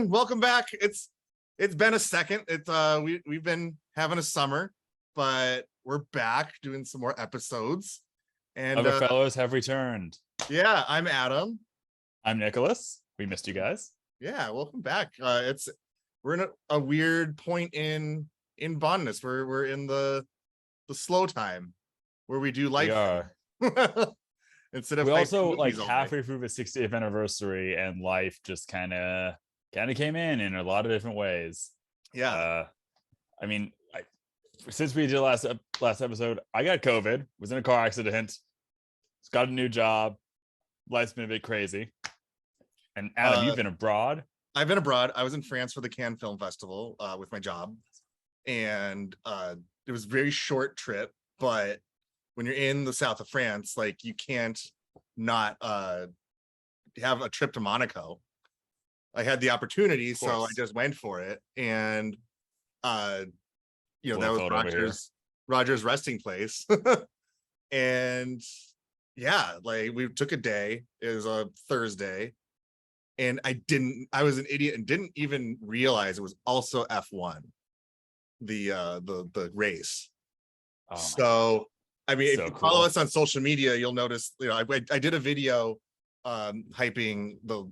everyone, welcome back. It's been a second. We've been having a summer, but we're back doing some more episodes. And Other fellows have returned. yeah, I'm Adam. I'm Nicholas. We missed you guys. Yeah, welcome back. We're in a weird point in Bondness. We're in the slow time where we do life. We are. Instead of we also like all halfway through the 60th anniversary, and life just kind of came in a lot of different ways. Yeah. I mean, since we did last episode, I got COVID, was in a car accident, got a new job. Life's been a bit crazy. And Adam, you've been abroad. I've been abroad. I was in France for the Cannes Film Festival with my job, and it was a very short trip. But when you're in the south of France, like, you can't not have a trip to Monaco. I had the opportunity, so I just went for it. And that was Roger's resting place. And yeah, like, we took a day. It was a Thursday, and I was an idiot and didn't even realize it was also F1, the race. Oh, so I mean, so if you follow us on social media, you'll notice, I did a video hyping the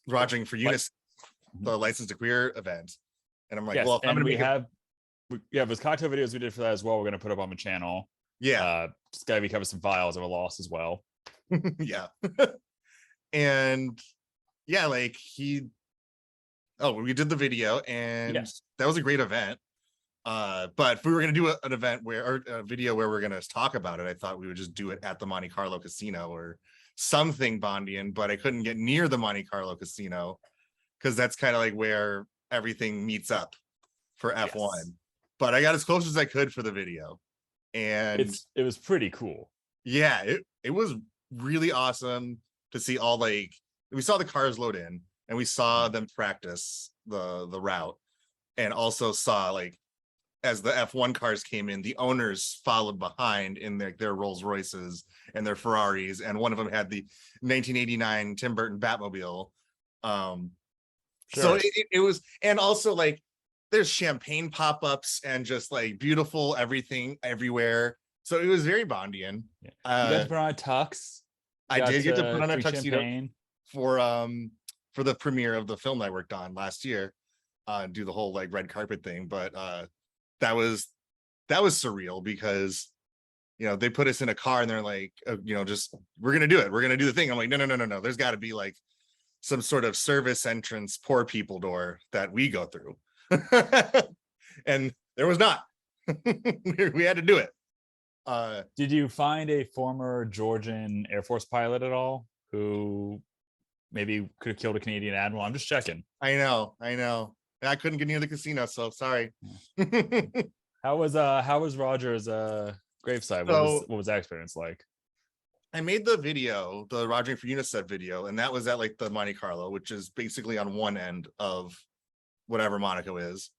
Rogering for Eunice, the License to Queer event. And I'm like, yes, well, if I'm going to have those cocktail videos we did for that as well. We're going to put up on the channel. Yeah. Just got to cover some files of a loss as well. Yeah. And yeah, like, we did the video, and that was a great event. But if we were going to do an event or a video where we're going to talk about it, I thought we would just do it at the Monte Carlo Casino or something Bondian, but I couldn't get near the Monte Carlo Casino because that's kind of like where everything meets up for F1. Yes. But I got as close as I could for the video, and it was pretty cool. Yeah, it was really awesome to see we saw the cars load in, and we saw them practice the route, and also saw, like, as the F1 cars came in, the owners followed behind in their Rolls Royces and their Ferraris, and one of them had the 1989 Tim Burton Batmobile. Sure. So it was, and also, like, there's champagne pop-ups and just, like, beautiful everything everywhere. So it was very Bondian. Yeah. You got to put on a tux. I did get to put on a tuxedo for the premiere of the film that I worked on last year, do the whole, like, red carpet thing. But that was surreal because, they put us in a car and they're like, just, we're gonna do it, we're gonna do the thing. I'm like, no, there's got to be, like, some sort of service entrance poor people door that we go through. And there was not. We had to do it. Did you find a former Georgian Air Force pilot at all who maybe could have killed a Canadian admiral? I'm just checking. I know. I couldn't get near the casino, so sorry. How was Roger's graveside? What was that experience like? I made the video, the Rogering for Eunice video, and that was at, like, the Monte Carlo, which is basically on one end of whatever Monaco is,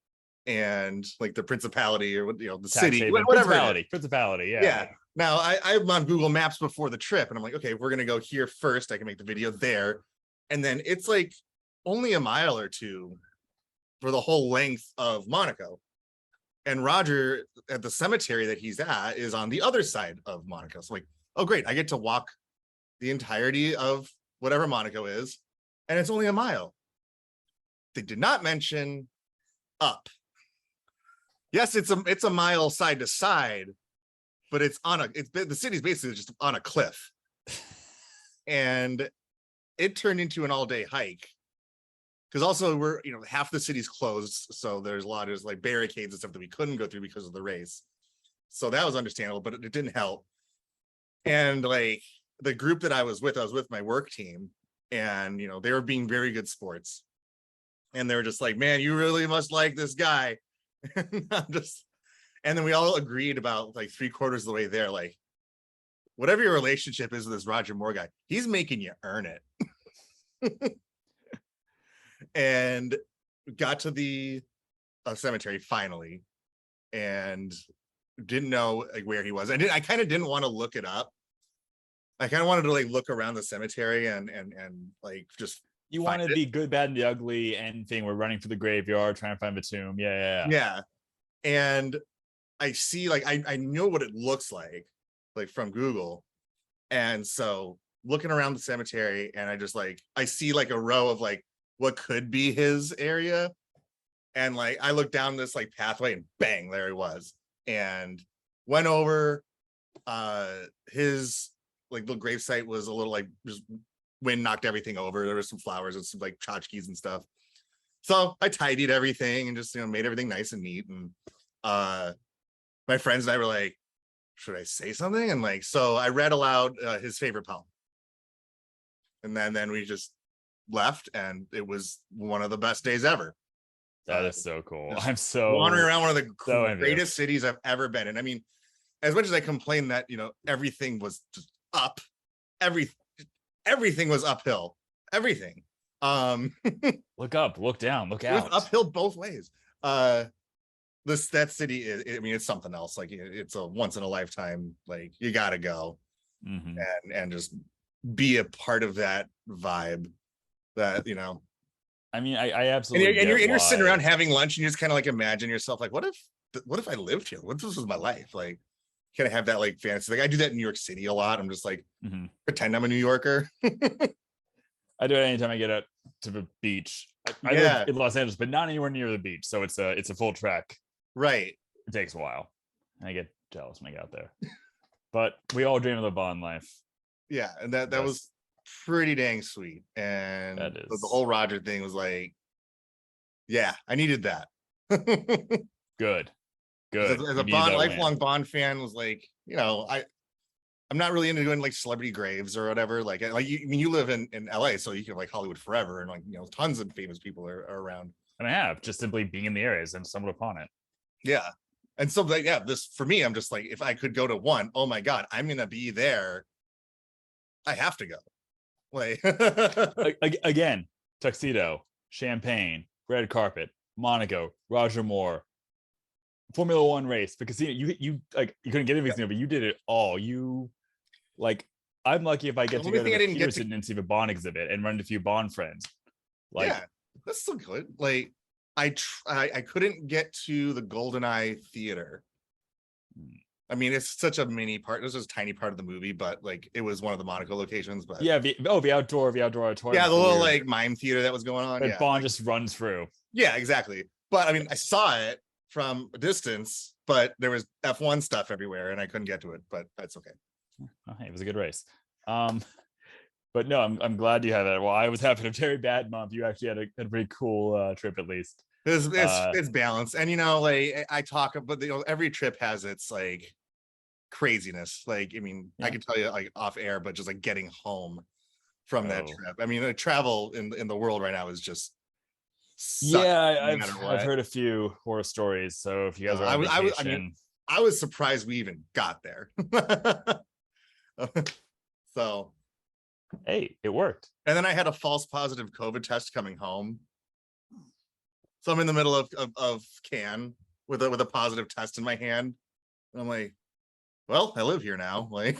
and, like, the principality, or the Tax city, haven, whatever principality. Yeah. Now I'm on Google Maps before the trip, and I'm like, okay, if we're gonna go here first, I can make the video there, and then it's, like, only a mile or two for the whole length of Monaco. And Roger, at the cemetery that he's at, is on the other side of Monaco. So, like, oh great, I get to walk the entirety of whatever Monaco is, and it's only a mile. They did not mention up. Yes, it's a mile side to side, but the city's basically just on a cliff. And it turned into an all-day hike. Because also half the city's closed, so there's a lot of, like, barricades and stuff that we couldn't go through because of the race. So that was understandable, but it didn't help. And, like, the group that I was with my work team, and they were being very good sports. And they were just like, man, you really must like this guy. And then we all agreed about, like, 3/4 of the way there, like, whatever your relationship is with this Roger Moore guy, he's making you earn it. And got to the cemetery finally, and didn't know, like, where he was. I kind of didn't want to look it up. I kind of wanted to, like, look around the cemetery and like, just You find wanted it. the good, bad, and the ugly end thing. We're running for the graveyard, trying to find the tomb. Yeah. Yeah. And I see like I know what it looks like from Google. And so looking around the cemetery, and I see like a row of like what could be his area. And like I looked down this like pathway, and bang, there he was. And went over. His like the gravesite was a little like just wind knocked everything over. There was some flowers and some like tchotchkes and stuff. So I tidied everything and just made everything nice and neat. And my friends and I were like, should I say something? And like, so I read aloud his favorite poem. And then we just left, and it was one of the best days ever. That is so cool. just I'm so wandering around one of the so envious. greatest cities I've ever been in. I mean, as much as I complained that everything was just up, everything was uphill. Everything. Look up, look down, look It was out. uphill both ways. That city is, I mean, it's something else. Like it's a once in a lifetime. Like you gotta go Mhm. and just be a part of that vibe. That I mean, I and absolutely you're sitting why. around having lunch, and you just kind of like imagine yourself like, what if I lived here? What if this was my life? Like, kind of have that like fantasy. Like I do that in New York City a lot. I'm just like Mhm. pretend I'm a New Yorker. I do it anytime I get out to the beach. I Yeah. live in Los Angeles, but not anywhere near the beach, so it's a full trek. Right. It takes a while, and I get jealous when I get out there. But we all dream of the Bond life. Yeah, and that Yes. was pretty dang sweet. And That the is. whole Roger thing was like, yeah, I needed that. Good. As You a needed Bond that win. lifelong Bond fan, was like, I'm not really into doing like celebrity graves or whatever. Like you live in LA, so you can like Hollywood forever, and like tons of famous people are around. And I have just simply being in the areas and stumbled upon it. Yeah. And so like, yeah, this for me, I'm just like, if I could go to one, oh my God, I'm gonna be there. I have to go. Like Again, tuxedo, champagne, red carpet, Monaco, Roger Moore, Formula One race, the casino. You couldn't get in the casino, but you did it all. You like, I'm lucky if I get The to only go to thing I the didn't get to- Peterson and see the Bond exhibit and run into a few Bond friends. Like, yeah, that's still good. Like I couldn't get to the GoldenEye theater. I mean, it's such a mini part. It was just a tiny part of the movie, but like it was one of the Monaco locations. But yeah, the outdoor auditorium. yeah, the little weird. like mime theater that was going on. But Yeah, Bond just runs through. yeah, exactly. But I mean, I saw it from a distance, but there was F1 stuff everywhere, and I couldn't get to it. But that's okay. Oh, hey, it was a good race. But no, I'm glad you had that. Well, I was having a very bad month. You actually had a pretty cool trip, at least. It's balanced, and like I talk about, every trip has its like craziness. Like, I mean, I can tell you like off air, but just like getting home from that trip. I mean, travel in the world right now is just I've heard a few horror stories. So if you guys are on vacation, I was surprised we even got there. So, hey, it worked. and then I had a false positive COVID test coming home. So I'm in the middle of Cannes with a positive test in my hand. And I'm like, well, I live here now. Like,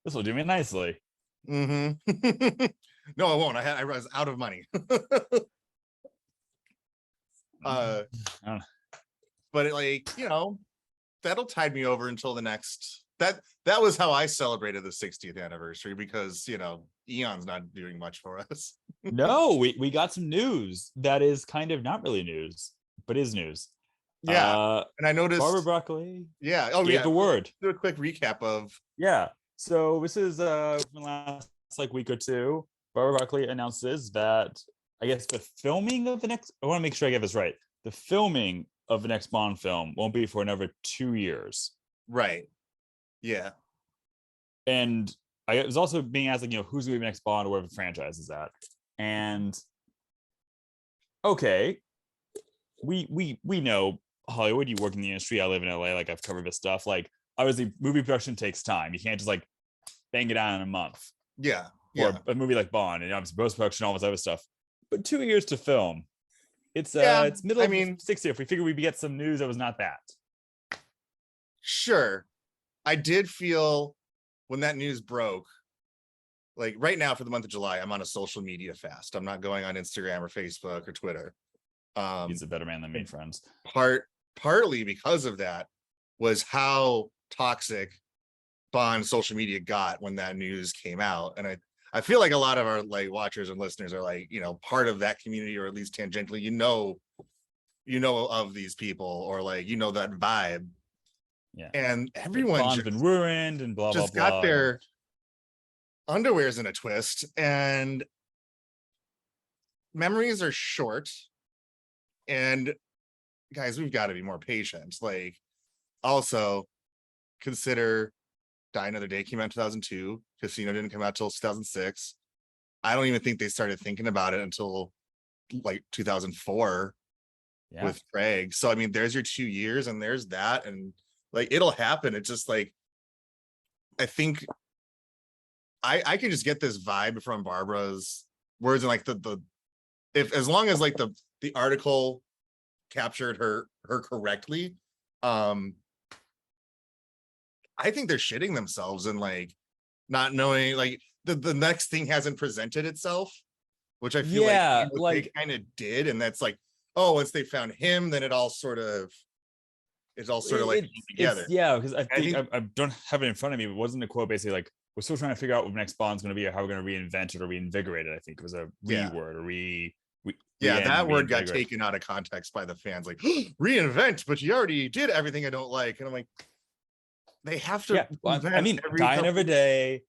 This will do me nicely. no, I won't. I was out of money. But it, like, that'll tide me over until the next. That was how I celebrated the 60th anniversary, because Eon's not doing much for us. No, we got some news that is kind of not really news, but is news. Yeah, and I noticed Barbara Broccoli. Yeah. Oh, gave yeah. the word. Do a quick recap of. Yeah. So this is the last week or two. Barbara Broccoli announces that I guess the filming of the next. I want to make sure I get this right. The filming of the next Bond film won't be for another 2 years. Right. Yeah. And I was also being asked, like, who's going to be the next Bond or wherever the franchise is at. And okay, we know Hollywood. You work in the industry. I live in LA. Like, I've covered this stuff. Like, obviously, movie production takes time. You can't just like bang it out in a month. Yeah. Or a movie like Bond, and obviously post production, all this other stuff. But 2 years to film. It's middle of 60. If we figure we'd get some news that was not that. Sure. I did feel when that news broke, like right now for the month of July, I'm on a social media fast. I'm not going on Instagram or Facebook or Twitter. He's a better man than me, friends. Partly because of that was how toxic Bond social media got when that news came out. And I feel like a lot of our like watchers and listeners are like, you know, part of that community, or at least tangentially, you know of these people, or like, you know, that vibe. Yeah. And everyone Bond's been ruined and blah, blah, just blah. got their underwears in a twist, and memories are short. And guys, we've got to be more patient. Like, also consider Die Another Day came out in 2002. Casino didn't come out till 2006. I don't even think they started thinking about it until like 2004 Yeah. with Craig. So I mean, there's your 2 years, and there's that, and like it'll happen. It's just like, I think I can just get this vibe from Barbara's words, and like the if as long as like the article captured her correctly, I think they're shitting themselves and like not knowing, like the next thing hasn't presented itself, which I feel like they kind of did. And that's like, oh, once they found him, then it's all sort of like came together. Yeah, because I think I don't have it in front of me, but wasn't the quote basically like, we're still trying to figure out what next Bond's going to be, or how we're going to reinvent it or reinvigorate it? I think it was a word or that word got taken out of context by the fans, like reinvent, but you already did everything I don't like. And I'm like, they have to. Yeah, I mean, Die Another Day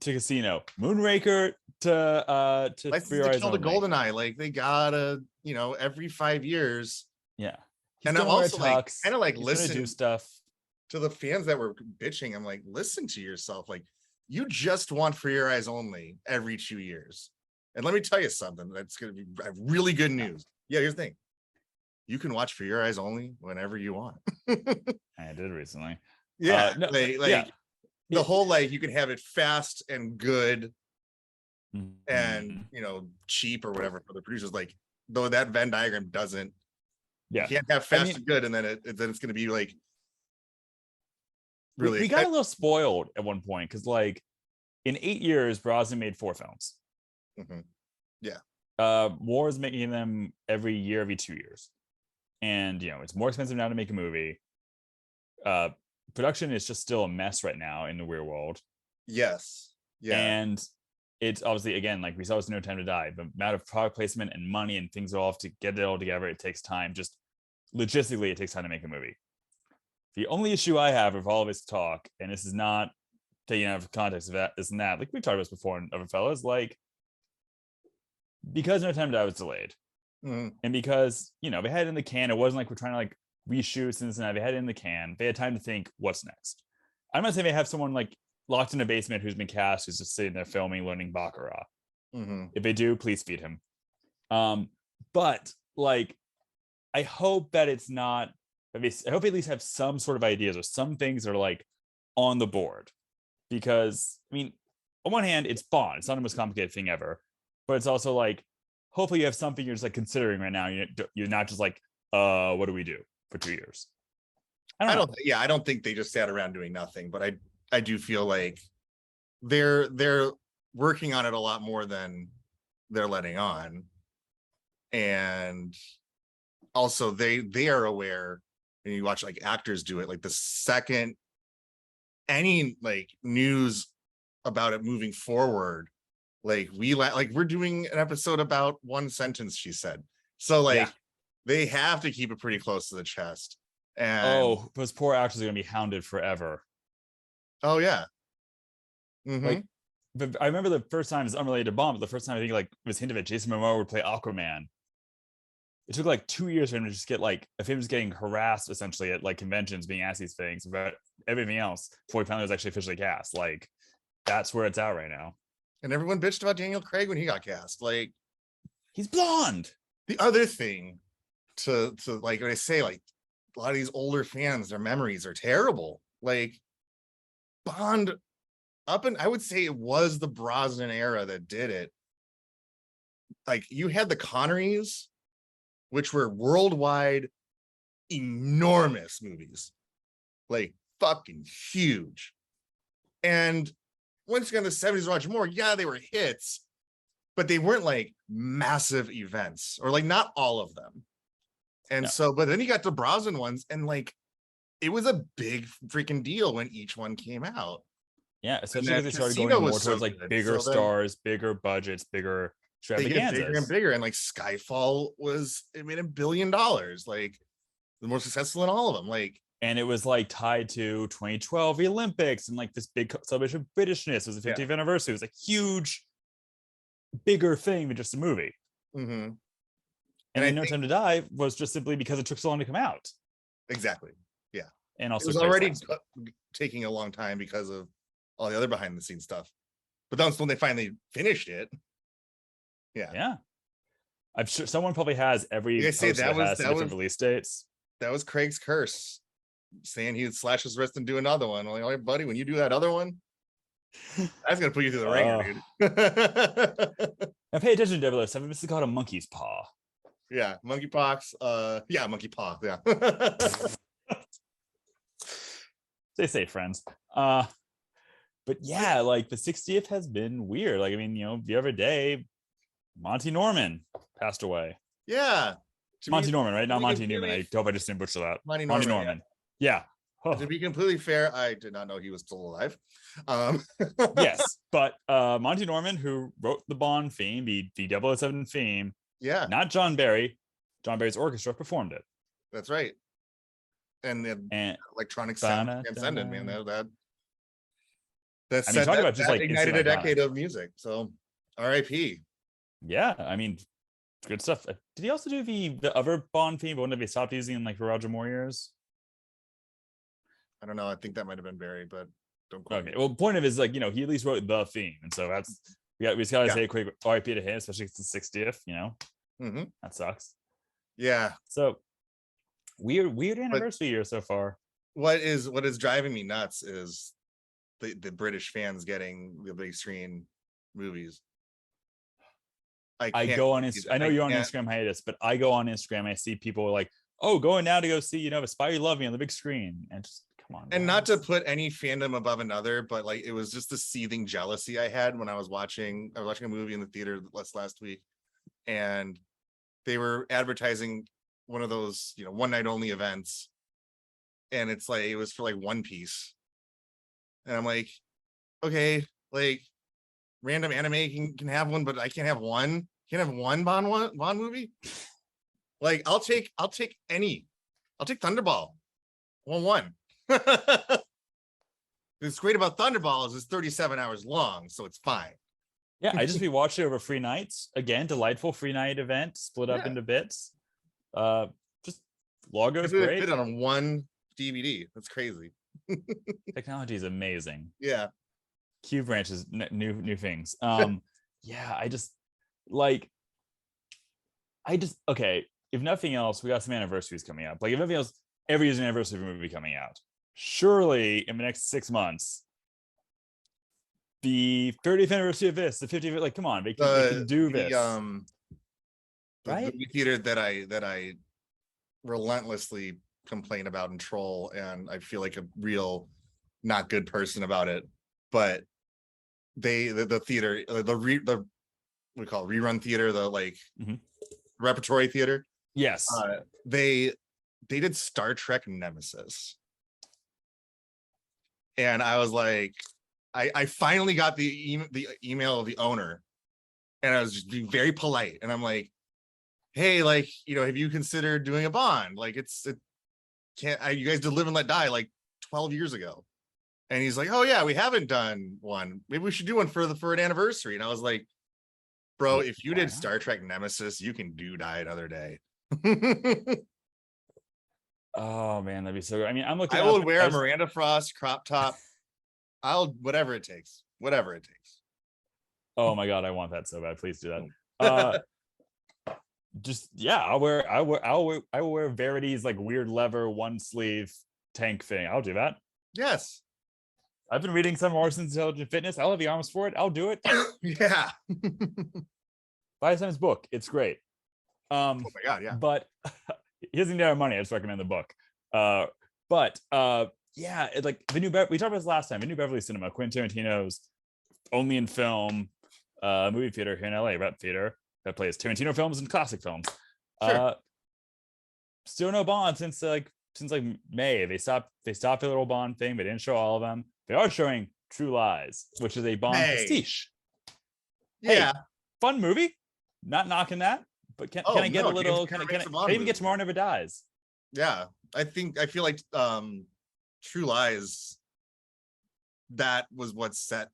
to Casino, Moonraker to License For Your to Eyes Kill the Only. Goldeneye. Like they gotta, you know, every 5 years. Yeah, and I'm also like kind of like listen to do stuff to the fans that were bitching. I'm like, listen to yourself. Like, you just want For Your Eyes Only every 2 years. And let me tell you something that's going to be really good news. Yeah, here's the thing. You can watch For Your Eyes Only whenever you want. I did recently. Yeah, no, the whole like you can have it fast and good mm-hmm. and, you know, cheap or whatever for the producers. Like, though that Venn diagram doesn't. You can't have fast and good, and then it's going to be like. Really, we got a little spoiled at one point because like in 8 years, Brosnan made 4 films. Mm-hmm. Yeah. War is making them every year, every 2 years, and you know it's more expensive now to make a movie. Production is just still a mess right now in the real world. Yes. Yeah. And it's obviously, again, like we saw with No Time to Die, the amount of product placement and money and things off to get it all together, it takes time. Just logistically, it takes time to make a movie. The only issue I have with all of this talk, and this is not taking out of context of that, this and that, like we talked about this before in other fellas, like because No Time to Die was delayed, and because, you know, they had it in the can, it wasn't like we're trying to like reshoot since now, they had it in the can, they had time to think what's next. I'm not saying they have someone like locked in a basement who's been cast, who's just sitting there filming, learning Baccarat. If they do, please feed him. But like, I hope that it's not, I hope they at least have some sort of ideas or some things that are like on the board, because I mean, on one hand, it's Bond, it's not the most complicated thing ever, but it's also like, hopefully you have something you're just like considering right now. You're not just like, what do we do for 2 years? I don't think they just sat around doing nothing, but I do feel like they're working on it a lot more than they're letting on. And also they are aware, and you watch like actors do it, like the second any like news about it moving forward, like we're doing an episode about one sentence she said. So like they have to keep it pretty close to the chest. And those poor actors are gonna be hounded forever. Oh yeah. Like, but I remember the first time, it's unrelated to Bond, but the first time I think like it was hinted at Jason Momoa would play Aquaman. It took like 2 years for him to just get like, if he was getting harassed essentially at like conventions, being asked these things about everything else before he finally was actually officially cast. Like, that's where it's at right now. And everyone bitched about Daniel Craig when he got cast. Like, he's blonde. The other thing to like, when I say like a lot of these older fans, their memories are terrible. Like Bond I would say it was the Brosnan era that did it. Like you had the Connerys, which were worldwide enormous movies, like fucking huge. And once again, the 70s Roger Moore, yeah, they were hits, but they weren't like massive events, or like not all of them. And No. so, but then you got the Brosnan ones, and like it was a big freaking deal when each one came out. Yeah, especially that because they started Casino going more was so towards like good. bigger So then stars, bigger budgets, bigger they get bigger and extravaganzas. bigger, and like Skyfall was, it made $1 billion, like the most successful in all of them. Like, And it was like tied to 2012 Olympics and like this big celebration of Britishness. It was the 50th anniversary. It was a huge, bigger thing than just a movie. mhm. And I then No think- Time to Die was just simply because it took so long to come out. exactly. And It also was Craig's already last. taking a long time because of all the other behind the scenes stuff. But that's when they finally finished it. Yeah. I'm sure someone probably has every You guys say poster that was- has that different was- release dates. That was Craig's curse, saying he would slash his wrist and do another one. I'm like, all right, buddy, when you do that other one, that's gonna put you through the ringer, dude. Now pay attention to 007. This is called a monkey's paw. Yeah, monkeypox. Yeah, monkeypox. Yeah. Stay safe, friends. But yeah, like the 60th has been weird. Like, I mean, the other day, Monty Norman passed away. Yeah. To Monty be- Norman, right? Not be Monty Newman. I completely- hope I just didn't butcher that. Monty Monty Norman, Norman. Yeah. Oh, To be completely fair, I did not know he was still alive. yes. But Monty Norman, who wrote the Bond theme, the 007 theme, Yeah, not John Barry. John Barry's orchestra performed it. that's right. And the And electronic sound Ba-da-da. transcended, man. That I mean, talk about just, like, ignited a instant decade of music. So R.I.P. yeah, I mean, good stuff. Did he also do the other Bond theme, but when did they stopped using in like the Roger Moore years? I don't know. I think that might have been Barry, but don't quote Okay. me. Well, point of it is like, he at least wrote the theme. And so we just gotta Yeah. say a quick RIP to him, especially it's the 60th, Mhm. that sucks. Yeah. So weird anniversary year so far. What is driving me nuts is the British fans getting the big screen movies. I can't go on believe I know that. you're on can't- Instagram hiatus, but I go on Instagram and I see people like, oh, going now to go see, the Spy You Love Me on the big screen. And just come on. And not to guys. put any fandom above another, but like it was just the seething jealousy I had when I was watching a movie in the theater last week, and they were advertising one of those, one night only events. And it's like, it was for like One Piece. And I'm like, okay, like random anime can have one, but I can't have one. Can't have one Bond movie. Like I'll take any. I'll take Thunderball. 1-1. What's great about Thunderball is it's 37 hours long, so it's fine. Yeah, I just rewatched it over free nights. Again, delightful free night event, split up Yeah. into bits. Just logo is If it great. fit on one DVD. That's crazy. Technology is amazing. Yeah. Q branches, new things. Yeah, okay. If nothing else, we got some anniversaries coming up. Like if nothing else, every year's an anniversary of a movie coming out. Surely in the next 6 months, the 30th anniversary of this, the 50th, like come on, they can do this. The Right? movie theater that I relentlessly complain about and troll, and I feel like a real not good person about it. But the theater, the we call it rerun theater, the like Mhm. repertory theater. Yes. They did Star Trek Nemesis, and I was like, I finally got the email of the owner, and I was just being very polite, and I'm like, hey, like, have you considered doing a Bond? Like you guys did Live and Let Die like 12 years ago. And he's like, oh yeah, we haven't done one. Maybe we should do one for an anniversary. And I was like, bro, if you Why did not? Star Trek Nemesis, you can do Die Another Day. Oh man, that'd be so good. I mean, I'm looking. I up- will wear I a just- Miranda Frost crop top. Whatever it takes. Whatever it takes. Oh my god, I want that so bad. Please do that. Just yeah, I will wear Verity's like weird leather one sleeve tank thing. I'll do that. Yes. I've been reading some Morrison's Intelligent Fitness. I'll have the arms for it. I'll do it. Yeah. Buy Simon's book. It's great. Oh my God. Yeah. But he doesn't need our money. I just recommend the book. Yeah, it's like we talked about this last time. The New Beverly Cinema, Quentin Tarantino's only in film movie theater here in LA, Rep Theater, that plays Tarantino films and classic films. Sure. Still no Bond since May. They stopped the little Bond thing. They didn't show all of them. They are showing True Lies, which is a Bond Hey. pastiche. Yeah. Hey, fun movie. Not knocking that, but can I get a little? Can I even get Tomorrow Never Dies? Yeah, I feel like True Lies, that was what set,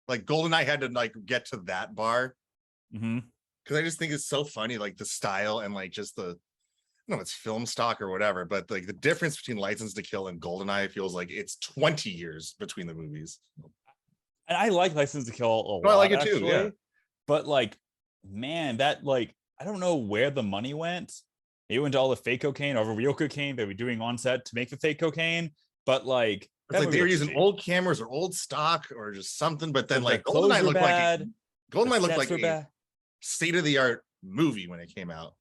like, GoldenEye had to like get to that bar, Mm-hmm. because I just think it's so funny, like the style and like just the, no, it's film stock or whatever, but like the difference between License to Kill and GoldenEye feels like it's 20 years between the movies. And I like License to Kill a lot. No, I like it too, actually, yeah. But like, man, that like, I don't know where the money went. It went to all the fake cocaine or real cocaine they were doing on set to make the fake cocaine. But like, it's like they were using old cameras or old stock or just something. But then like GoldenEye looked like GoldenEye looked like a state-of-the-art movie when it came out.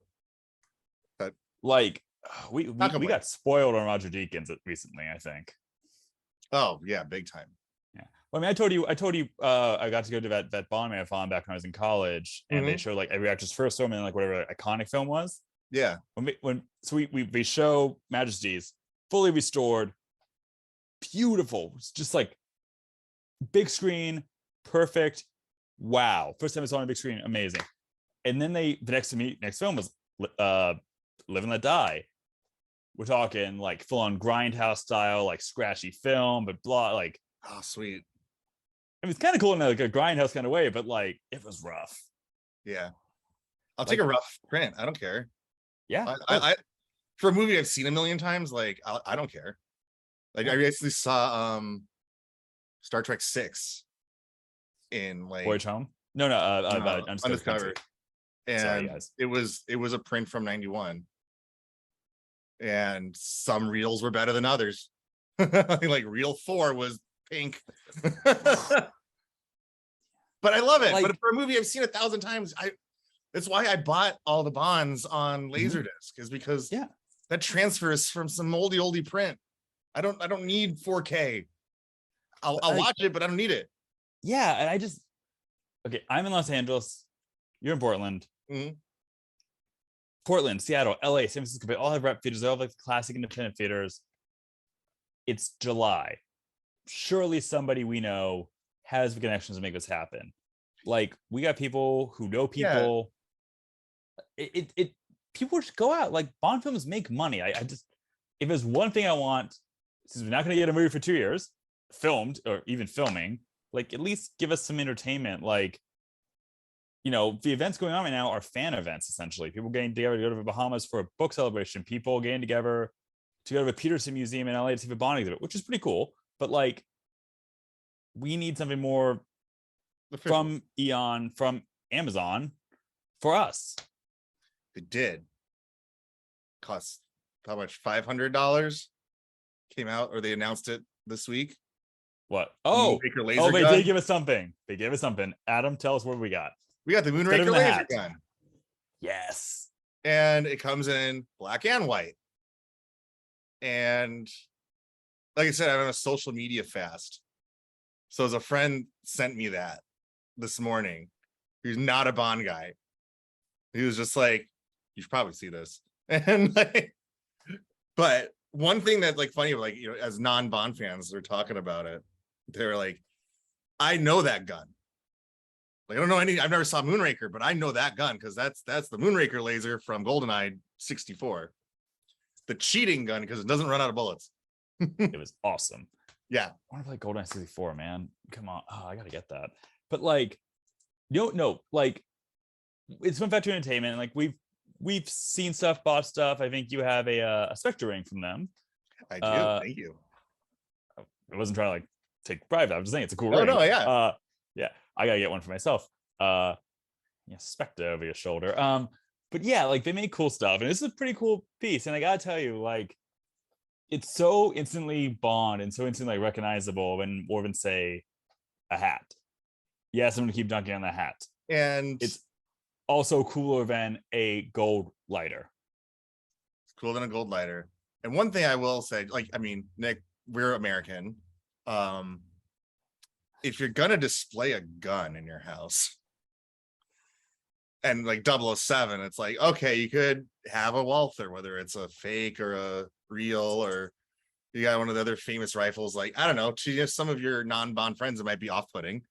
But like we got spoiled on Roger Deakins recently, I think. Oh yeah, big time. Yeah. Well, I mean, I told you I got to go to that Bond marathon back when I was in college, and they showed like every actor's first film and like whatever iconic film was. Yeah. So we show Majesties fully restored, beautiful. It's just like big screen, perfect. Wow. First time I saw it on a big screen, amazing. And then the next film was Live and Let Die. We're talking like full on grindhouse style, like scratchy film, but blah, like, oh sweet. I mean, it's kind of cool in like a grindhouse kind of way, but like it was rough. Yeah. I'll take a rough print. I don't care. Yeah. I for a movie I've seen a million times, like I don't care. Like I recently saw Star Trek 6 in like Voyage Home. No, Undiscovered. And sorry, it was a print from 91. And some reels were better than others. Like reel 4 was pink. But I love it. Like, but for a movie I've seen 1,000 times, that's why I bought all the Bonds on Laserdisc, is because that transfers from some oldie print. I don't need 4K. I'll watch it, but I don't need it. Yeah, and I just I'm in Los Angeles. You're in Portland. Mm-hmm. Portland, Seattle, LA, San Francisco, they all have rep theaters. They all have like classic independent theaters. It's July. Surely somebody we know has the connections to make this happen. Like, we got people who know people. Yeah. People just go out. Like, Bond films make money. I just, if there's one thing I want, since we're not going to get a movie for 2 years, filmed or even filming, like, at least give us some entertainment. Like, you know, the events going on right now are fan events, essentially. People getting together to go to the Bahamas for a book celebration. People getting together to go to the Peterson Museum in LA to see the Bond exhibit, which is pretty cool. But like, we need something more from Eon, from Amazon, for us. It did. Cost how much? $500 came out, or they announced it this week. What? Oh, they did give us something. They gave us something. Adam, tell us what we got. We got the Moonraker laser gun. Yes. And it comes in black and white. And like I said, I'm on a social media fast. So as a friend sent me that this morning, he's not a Bond guy. He was just like, you should probably see this. And like, but one thing that's like funny, like, you know, as non-Bond fans, they're talking about it. They're like, I know that gun. Like, I don't know I've never saw Moonraker, but I know that gun because that's the Moonraker laser from GoldenEye 64. The cheating gun because it doesn't run out of bullets. It was awesome. Yeah. I want to play GoldenEye 64, man. Come on. Oh, I gotta get that. But like, no, like, it's Fun Factory Entertainment, and like we've seen stuff, bought stuff. I think you have a Spectre ring from them. I do. Thank you. I wasn't trying to like take pride. I was just saying it's a cool ring. No, yeah. Yeah, I gotta get one for myself. Yeah, Spectre over your shoulder. But yeah, like, they make cool stuff, and this is a pretty cool piece. And I gotta tell you, like, it's so instantly Bond and so instantly like, recognizable, and more than say a hat. Yes, I'm gonna keep dunking on the hat. And it's also cooler than a gold lighter. It's cooler than a gold lighter. And one thing I will say, like, I mean, Nick, we're American. if you're gonna display a gun in your house and like 007, it's like, okay, you could have a Walther, whether it's a fake or a real, or you got one of the other famous rifles, like, I don't know, to just some of your non-Bond friends, it might be off-putting.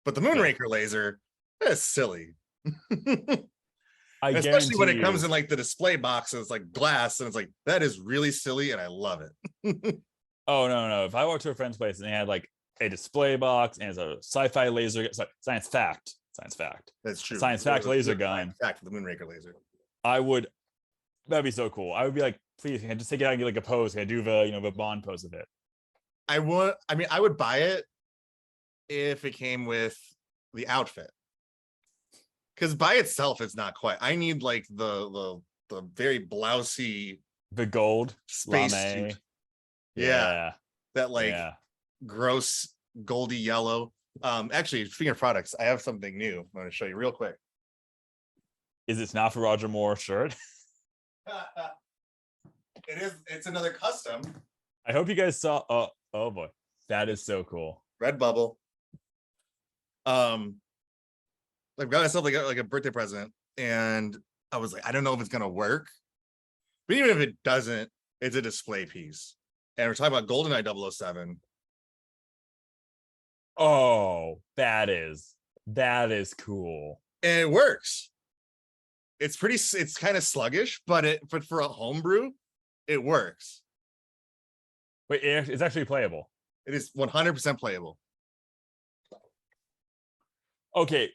But the Moonraker laser, that's silly. I Especially when guarantee it comes you- in like the display box and it's like glass, and it's like, that is really silly and I love it. Oh no. If I walked to a friend's place and they had like a display box and it's a sci-fi laser, science fact, That's true. science fact laser gun. Science fact for the Moonraker laser. That'd be so cool. I would be like, please, can I just take it out and get like a pose? Can I do the Bond pose of it? I would buy it if it came with the outfit. Because by itself, it's not quite. I need like the very blousy The gold space lame. suit. Yeah. That like yeah. gross goldy yellow. Actually, speaking of products, I have something new. I'm going to show you real quick. Is it not for Roger Moore shirt? It is. It's another custom I hope you guys saw. Oh boy, that is so cool. Redbubble. I've got myself like a birthday present, and I was like, I don't know if it's gonna work, but even if it doesn't, it's a display piece. And we're talking about GoldenEye 007. Oh, that is cool. And it works. It's kind of sluggish, but for a homebrew, it works. Wait, it's actually playable. It is 100% playable. Okay,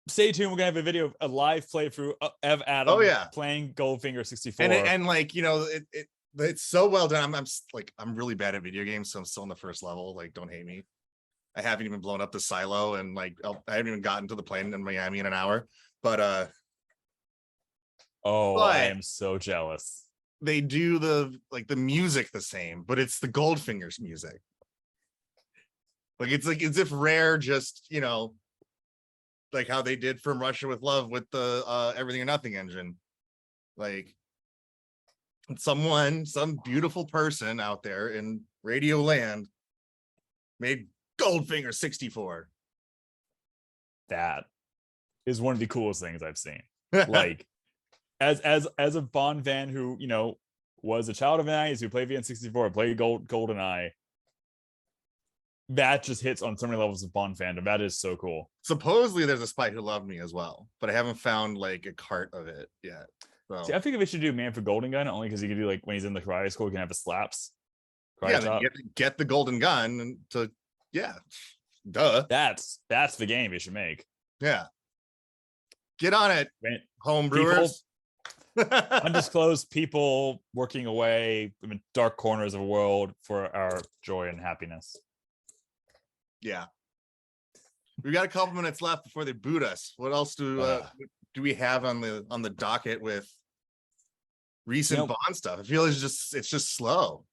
stay tuned. We're gonna have a video of a live playthrough of Adam. Oh, yeah. Playing Goldfinger 64. And like, you know, it's so well done. I'm really bad at video games, so I'm still on the first level. Like, don't hate me. I haven't even blown up the silo, and like I haven't even gotten to the plane in Miami in an hour. But I am so jealous. they do the music the same, but it's the Goldfinger's music. Like it's as if Rare just, you know, like how they did From Russia with Love with the Everything or Nothing engine. Like some beautiful person out there in Radio Land made Goldfinger 64. That is one of the coolest things I've seen. Like, as a Bond fan who, you know, was a child of the 90s, who played VN64, played GoldenEye, that just hits on so many levels of Bond fandom. That is so cool. Supposedly there's a Spy Who Loved Me as well, but I haven't found like a cart of it yet. So See, I think we should do Man for Golden Gun, only because you can do like when he's in the karate school, you can have his slaps. yeah, then get the golden gun and to duh. That's the game you should make. Yeah. Get on it, Right? home brewers. Undisclosed people working away in dark corners of the world for our joy and happiness. Yeah. We've got a couple minutes left before they boot us. What else do we have on the docket with recent Bond stuff? I feel it's just slow.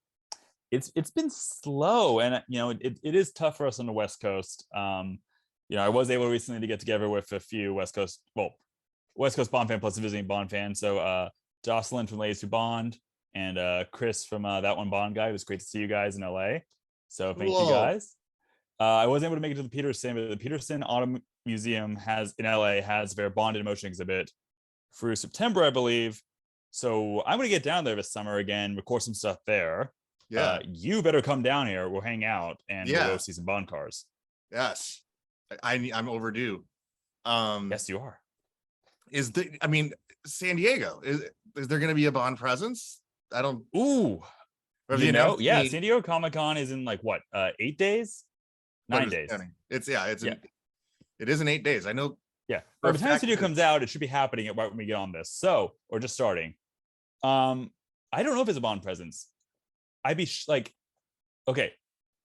It's been slow, and you know it is tough for us on the West Coast. You know, I was able recently to get together with a few West Coast Bond fan plus a visiting Bond fan. So Jocelyn from Ladies Who Bond and Chris from That One Bond Guy. It was great to see you guys in LA. So thank you guys. I wasn't able to make it to the Peterson, but the Peterson Auto Museum in LA has their Bond in Motion exhibit through September, I believe. So I'm going to get down there this summer again, record some stuff there. Yeah. You better come down here. We'll hang out and we'll go see some Bond cars. Yes. I'm overdue. Yes, you are. San Diego, is there going to be a Bond presence? I don't. Ooh. You know, San Diego Comic-Con is in like what, 8 days? 9 days. It is in 8 days. I know. Yeah. By the time this video comes out, it should be happening right when we get on this. So, or just starting. I don't know if it's a Bond presence. I'd be okay,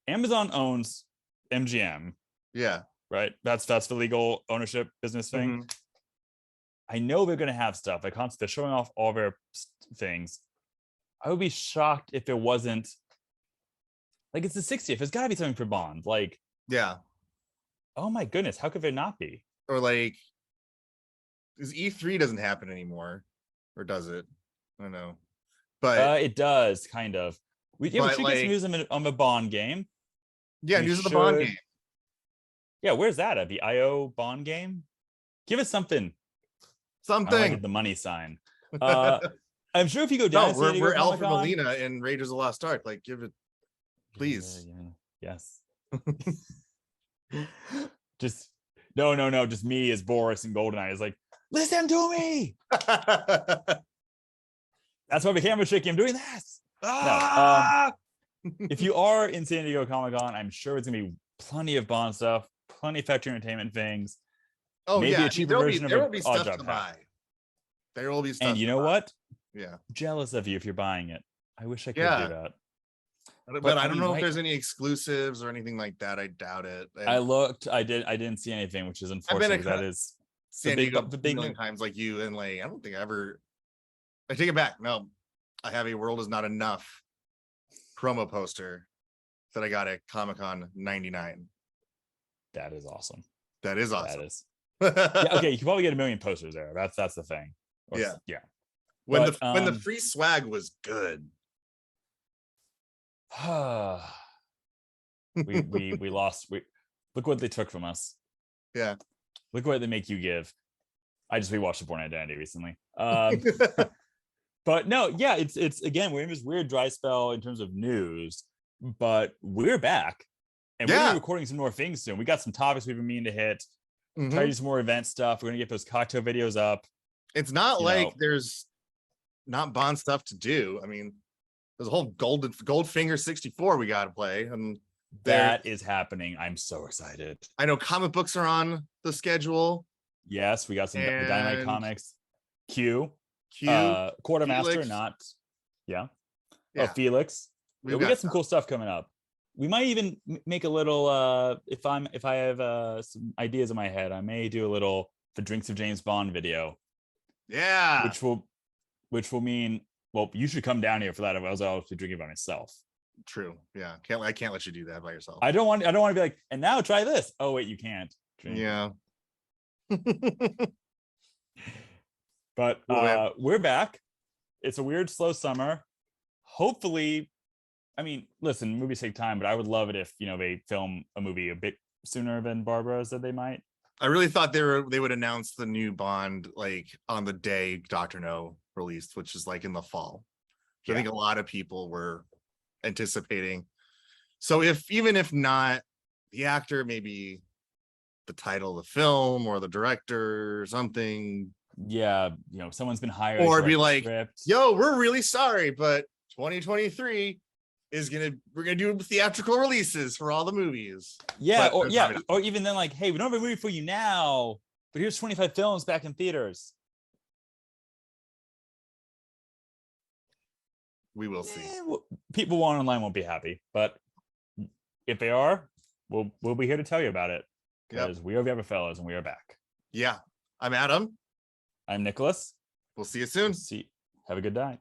Amazon owns MGM. Yeah. Right. That's the legal ownership business thing. Mm-hmm. I know they're going to have stuff. They're showing off all their things. I would be shocked if it wasn't like it's the 60th. There's got to be something for Bond. Like, yeah. Oh my goodness, how could there not be? Or like, because E3 doesn't happen anymore, or does it? I don't know, but it does kind of. We should get some news on the Bond game. Yeah, news of the Bond game. Yeah, where's that at? The IO Bond game? Give us something. I don't like Something. the money sign. I'm sure if you go down No, to San Diego we're Alfred Comic-Con, Molina in Raiders of the Lost Ark. Like, give it, please. Yes. Just no. Just me as Boris and Goldeneye is like, listen to me. That's why the camera's shaking. I'm doing this. Ah! If you are in San Diego Comic-Con, I'm sure it's gonna be plenty of Bond stuff, plenty of Factory Entertainment things. Oh maybe yeah, a cheaper there version of will an be Odd stuff Job to hat. buy. There will be stuff. And you to know buy. what? Yeah. Jealous of you if you're buying it. I wish I could Yeah. do that. But I don't mean, know if right- there's any exclusives or anything like that. I doubt it. I And looked. I didn't see anything, which is I've unfortunate. been 'Cause that is San big- Diego the a big- million times like you, and like I don't think I ever. I take it back. No, I have a World Is Not Enough promo poster that I got at Comic-Con '99. that is awesome. That is That awesome. is. Yeah. Okay. You can probably get a million posters there. That's the thing. Yeah. Yeah. When But, when the free swag was good. we lost. Look what they took from us. Yeah. Look what they make you give. I just rewatched The Bourne Identity recently. But no, yeah, it's again, we're in this weird dry spell in terms of news, but we're back. And we're gonna be recording some more things soon. We got some topics we've been meaning to hit. Mhm. Try to do some more event stuff. We're gonna get those cocktail videos up. It's not You like know. there's not Bond stuff to do. I mean, there's a whole Goldfinger 64 we got to play, and That is happening. I'm so excited. I know comic books are on the schedule. Yes, we got some the Dynamite And comics. Q. Q, Quartermaster, Felix. not yeah. Yeah. Oh, Felix. we've We got got some cool stuff coming up. We might even make a little if I have some ideas in my head, I may do a little the Drinks of James Bond video, Yeah. which will mean, well, you should come down here for that. Otherwise I'll be drinking by myself. True. Yeah. I can't let you do that by yourself. I don't want to be like, and now try this. Oh wait, you can't drink. Yeah. But Cool, man. we're back. It's a weird, slow summer. Hopefully, I mean, listen, movies take time, but I would love it if they film a movie a bit sooner than Barbara said they might. I really thought they would announce the new Bond like on the day Dr. No released, which is like in the fall. I think a lot of people were anticipating. So even if not the actor, maybe the title of the film or the director or something. Yeah, someone's been hired. Or to be write the like, script. yo, we're really sorry, but 2023 we're gonna do theatrical releases for all the movies. Yeah, But- or even then, like, hey, we don't have a movie for you now, but here's 25 films back in theaters. We will see. People online won't be happy, but if they are, we'll be here to tell you about it. Because we are the Everfellas and we are back. Yeah. I'm Adam. I'm Nicholas. We'll see you soon. Have a good night.